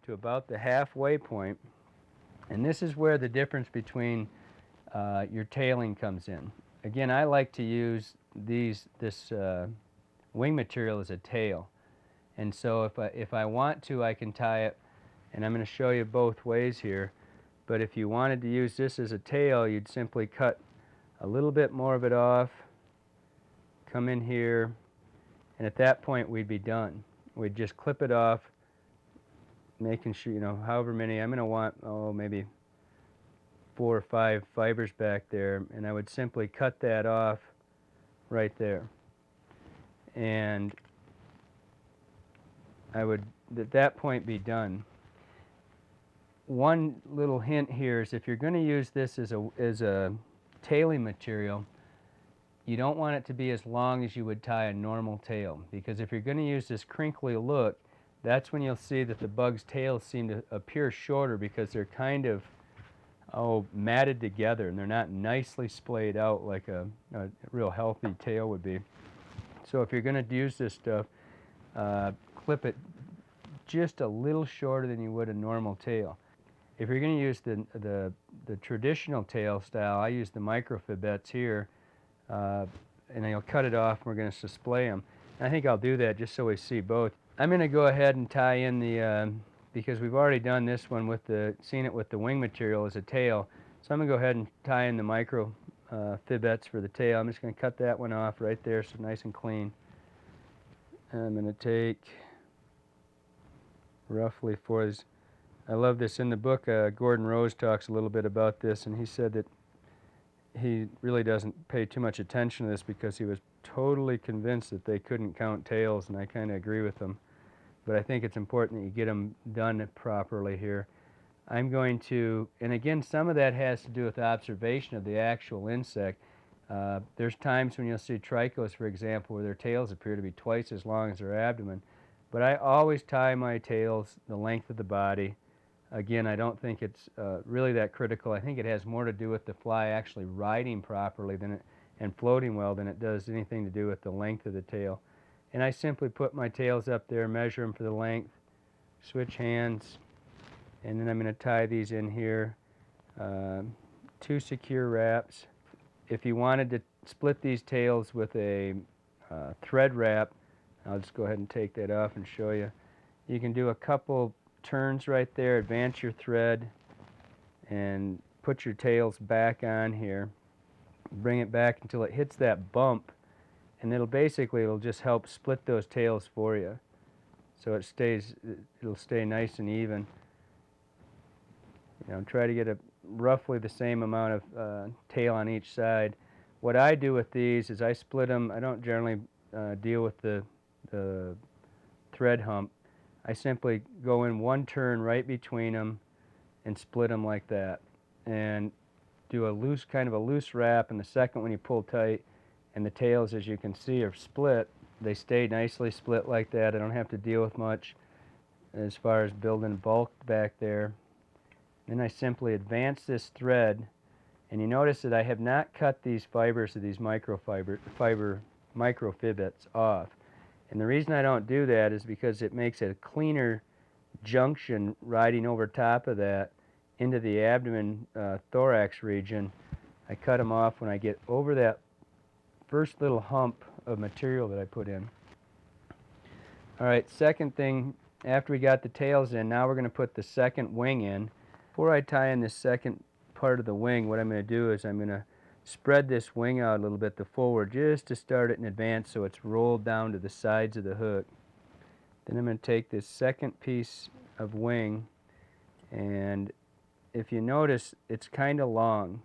to about the halfway point, and this is where the difference between your tailing comes in. Again, I like to use this wing material as a tail, and so if I want to, I can tie it, and I'm going to show you both ways here. But if you wanted to use this as a tail, you'd simply cut a little bit more of it off, come in here, and at that point we'd be done. We'd just clip it off, making sure, you know, however many, I'm going to want, oh, maybe 4 or 5 fibers back there, and I would simply cut that off right there. And I would, at that point, be done. One little hint here is if you're going to use this as a tailing material, you don't want it to be as long as you would tie a normal tail, because if you're going to use this crinkly look, that's when you'll see that the bug's tails seem to appear shorter because they're kind of matted together and they're not nicely splayed out like a real healthy tail would be. So if you're going to use this stuff, clip it just a little shorter than you would a normal tail. If you're going to use the traditional tail style, I use the microfibettes here, and I'll cut it off and we're going to display them. And I think I'll do that just so we see both. I'm going to go ahead and tie in the, because we've already done this one with seen it with the wing material as a tail. So I'm going to go ahead and tie in the micro fibettes for the tail. I'm just going to cut that one off right there so nice and clean. And I'm going to take roughly 4. I love this. In the book, Gordon Rose talks a little bit about this, and he said that he really doesn't pay too much attention to this because he was totally convinced that they couldn't count tails, and I kind of agree with him. But I think it's important that you get them done properly here. I'm going to, and again, some of that has to do with observation of the actual insect. There's times when you'll see trichos, for example, where their tails appear to be twice as long as their abdomen. But I always tie my tails the length of the body. Again, I don't think it's really that critical. I think it has more to do with the fly actually riding properly and floating well than it does anything to do with the length of the tail. And I simply put my tails up there, measure them for the length, switch hands, and then I'm going to tie these in here. 2 secure wraps. If you wanted to split these tails with a thread wrap, I'll just go ahead and take that off and show you. You can do a couple turns right there, advance your thread, and put your tails back on here. Bring it back until it hits that bump, and it'll just help split those tails for you. So it'll stay nice and even. You know, try to get roughly the same amount of tail on each side. What I do with these is I split them. I don't generally deal with the thread hump. I simply go in one turn right between them and split them like that, and do kind of a loose wrap, and the second one you pull tight, and the tails, as you can see, are split. They stay nicely split like that. I don't have to deal with much as far as building bulk back there. Then I simply advance this thread, and you notice that I have not cut these fibers of these microfibettes off. And the reason I don't do that is because it makes it a cleaner junction riding over top of that into the abdomen thorax region. I cut them off when I get over that first little hump of material that I put in. All right, second thing, after we got the tails in, now we're going to put the second wing in. Before I tie in this second part of the wing, what I'm going to do is I'm going to spread this wing out a little bit to forward just to start it in advance so it's rolled down to the sides of the hook. Then I'm going to take this second piece of wing, and if you notice, it's kind of long.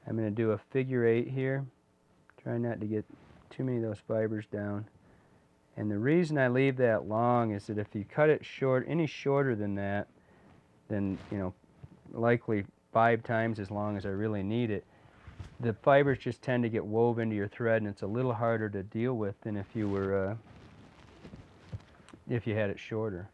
I'm going to do a figure 8 here. Try not to get too many of those fibers down. And the reason I leave that long is that if you cut it short, any shorter than that, then, you know, likely 5 times as long as I really need it, the fibers just tend to get woven into your thread, and it's a little harder to deal with than if you had it shorter.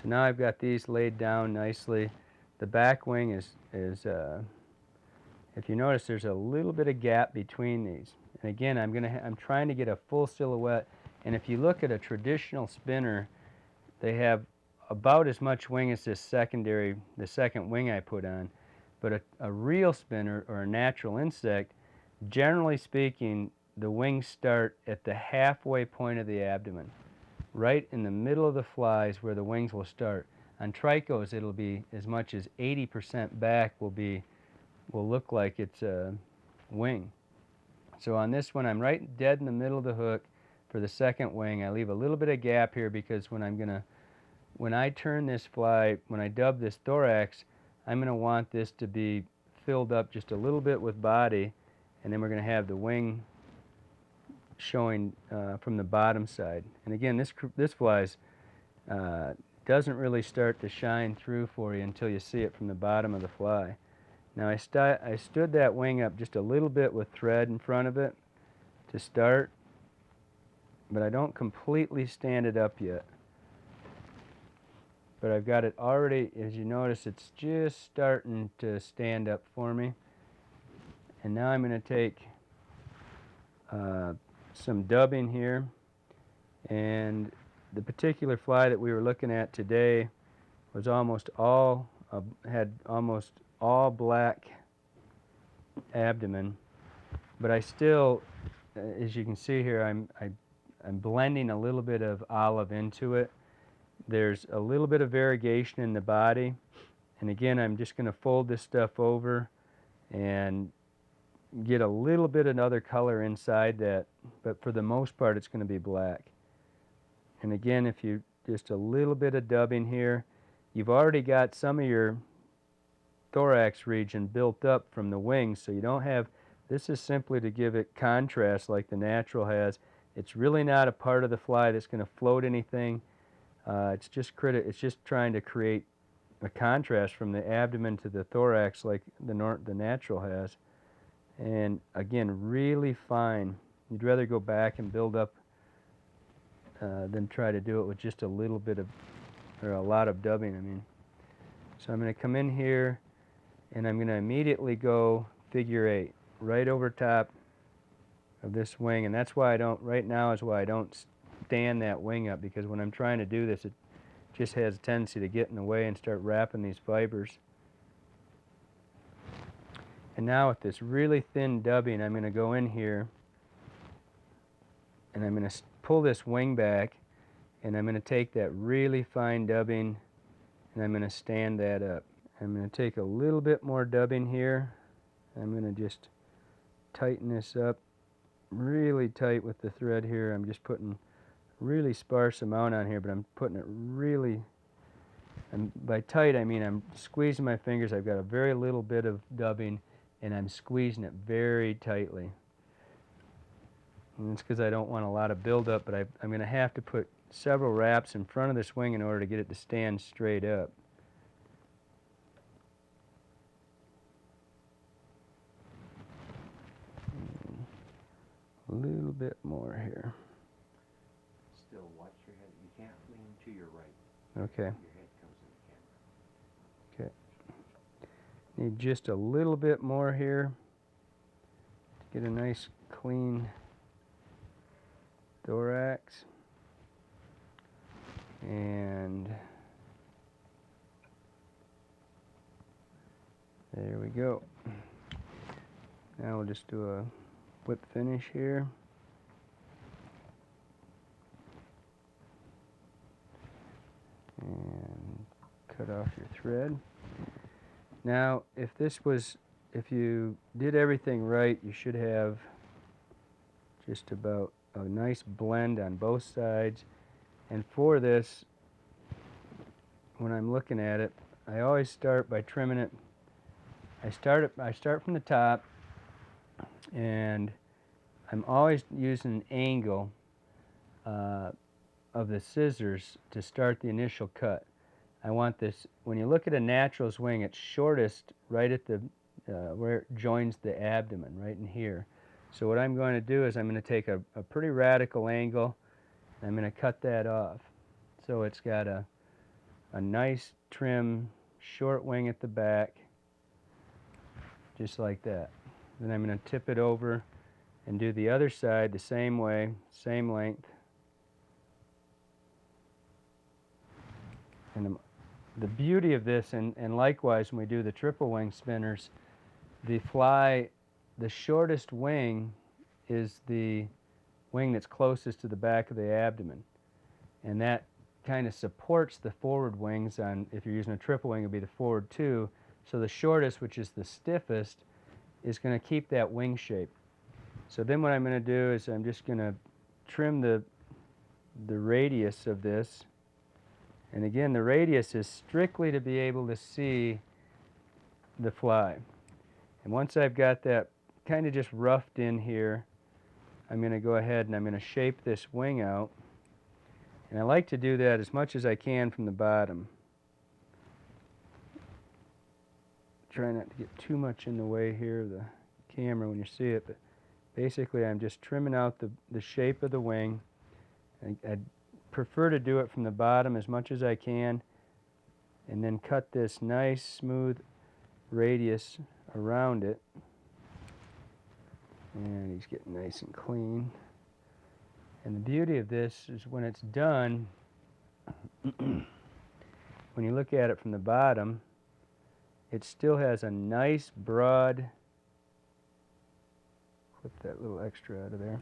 So now I've got these laid down nicely. The back wing is if you notice, there's a little bit of gap between these. And again, I'm trying to get a full silhouette. And if you look at a traditional spinner, they have about as much wing as this the second wing I put on. But a real spinner or a natural insect, generally speaking, the wings start at the halfway point of the abdomen. Right in the middle of the fly is where the wings will start. On trichos, it'll be as much as 80% back will look like it's a wing. So on this one, I'm right dead in the middle of the hook for the second wing. I leave a little bit of gap here because when I turn this fly, when I dub this thorax, I'm gonna want this to be filled up just a little bit with body, and then we're gonna have the wing showing from the bottom side. And again, this fly doesn't really start to shine through for you until you see it from the bottom of the fly. Now I stood that wing up just a little bit with thread in front of it to start, but I don't completely stand it up yet. But I've got it already, as you notice, it's just starting to stand up for me. And now I'm going to take some dubbing here, and the particular fly that we were looking at today was had almost all black abdomen, but I still, as you can see here, I'm blending a little bit of olive into it. There's a little bit of variegation in the body, and again, I'm just going to fold this stuff over and get a little bit of other color inside that, but for the most part it's going to be black. And again, if you just a little bit of dubbing here, you've already got some of your thorax region built up from the wings, so you don't have, this is simply to give it contrast like the natural has. It's really not a part of the fly that's going to float anything. It's just trying to create a contrast from the abdomen to the thorax like the natural has. And again, really fine. You'd rather go back and build up than try to do it with just a little bit of, or a lot of dubbing, I mean. So I'm going to come in here and I'm going to immediately go figure 8 right over top of this wing, and that's why right now is why I don't stand that wing up, because when I'm trying to do this, it just has a tendency to get in the way and start wrapping these fibers. And now with this really thin dubbing, I'm going to go in here and I'm going to pull this wing back, and I'm going to take that really fine dubbing and I'm going to stand that up. I'm going to take a little bit more dubbing here. I'm going to just tighten this up really tight with the thread here. I'm just putting really sparse amount on here, but I'm putting it really, and by tight I mean I'm squeezing my fingers. I've got a very little bit of dubbing and I'm squeezing it very tightly. And it's because I don't want a lot of buildup, but I'm going to have to put several wraps in front of this wing in order to get it to stand straight up. A little bit more here. Still watch your head. You can't lean to your right. Okay. Your head comes in the camera. Okay. Need just a little bit more here to get a nice clean thorax. And there we go. Now we'll just do a whip finish here. And cut off your thread. Now, if you did everything right, you should have just about a nice blend on both sides. And for this, when I'm looking at it, I always start by trimming it. I start from the top, and I'm always using an angle of the scissors to start the initial cut. I want this, when you look at a natural's wing, it's shortest right at the where it joins the abdomen, right in here. So what I'm going to do is I'm going to take a pretty radical angle, and I'm going to cut that off. So it's got a nice trim short wing at the back, just like that. Then I'm going to tip it over and do the other side the same way, same length. And the beauty of this, and likewise when we do the triple wing spinners, the fly, the shortest wing is the wing that's closest to the back of the abdomen. And that kind of supports the forward wings on, if you're using a triple wing, it would be the forward two. So the shortest, which is the stiffest, is going to keep that wing shape. So then what I'm going to do is I'm just going to trim the radius of this. And again, the radius is strictly to be able to see the fly. And once I've got that kind of just roughed in here, I'm going to go ahead and I'm going to shape this wing out. And I like to do that as much as I can from the bottom. Try not to get too much in the way here of the camera when you see it, but basically I'm just trimming out the shape of the wing. I prefer to do it from the bottom as much as I can, and then cut this nice smooth radius around it. And he's getting nice and clean. And the beauty of this is when it's done, when you look at it from the bottom, it still has a nice broad, clip that little extra out of there,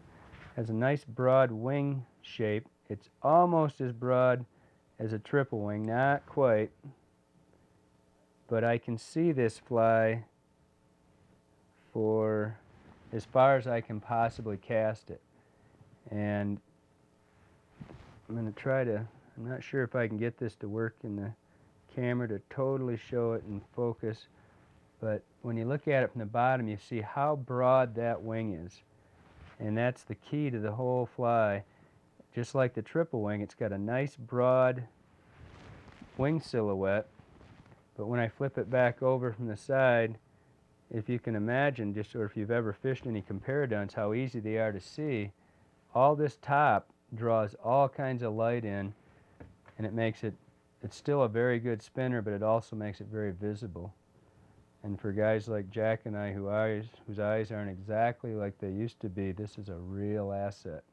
has a nice broad wing shape. It's almost as broad as a triple wing, not quite, but I can see this fly for as far as I can possibly cast it. And I'm going to try to, I'm not sure if I can get this to work in the camera to totally show it in focus, but when you look at it from the bottom, you see how broad that wing is. And that's the key to the whole fly. Just like the triple wing, it's got a nice broad wing silhouette, but when I flip it back over from the side, if you can imagine, just or if you've ever fished any Comparaduns, how easy they are to see, all this top draws all kinds of light in, and it makes it, it's still a very good spinner, but it also makes it very visible. And for guys like Jack and I whose eyes aren't exactly like they used to be, this is a real asset.